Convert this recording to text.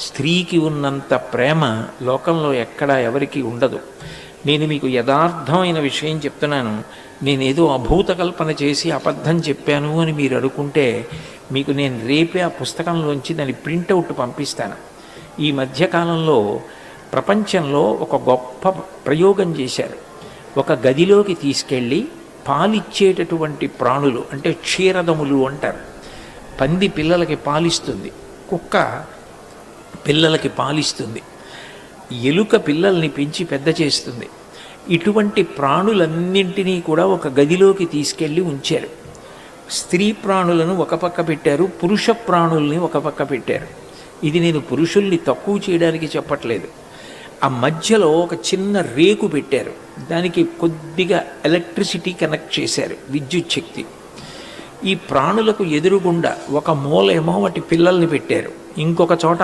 స్త్రీకి ఉన్నంత ప్రేమ లోకంలో ఎక్కడా ఎవరికి ఉండదు. నేను మీకు యథార్థమైన విషయం చెప్తున్నాను. నేనేదో అభూత కల్పన చేసి అబద్ధం చెప్పాను అని మీరు అనుకుంటే మీకు నేను రేపే ఆ పుస్తకంలోంచి దాని ప్రింటౌట్ పంపిస్తాను. ఈ మధ్యకాలంలో ప్రపంచంలో ఒక గొప్ప ప్రయోగం చేశారు. ఒక గదిలోకి తీసుకెళ్ళి పాలిచ్చేటటువంటి ప్రాణులు, అంటే క్షీరదములు అంటారు. పంది పిల్లలకి పాలిస్తుంది, కుక్క పిల్లలకి పాలిస్తుంది, ఎలుక పిల్లల్ని పెంచి పెద్ద చేస్తుంది. ఇటువంటి ప్రాణులన్నింటినీ కూడా ఒక గదిలోకి తీసుకెళ్ళి ఉంచారు. స్త్రీ ప్రాణులను ఒక పక్క పెట్టారు, పురుష ప్రాణుల్ని ఒక పక్క పెట్టారు. ఇది నేను పురుషుల్ని తక్కువ చేయడానికి చెప్పట్లేదు. ఆ మధ్యలో ఒక చిన్న రేకు పెట్టారు, దానికి కొద్దిగా ఎలక్ట్రిసిటీ కనెక్ట్ చేశారు, విద్యుత్ శక్తి. ఈ ప్రాణులకు ఎదురుగుండా ఒక మూలేమో వాటి పిల్లల్ని పెట్టారు, ఇంకొక చోట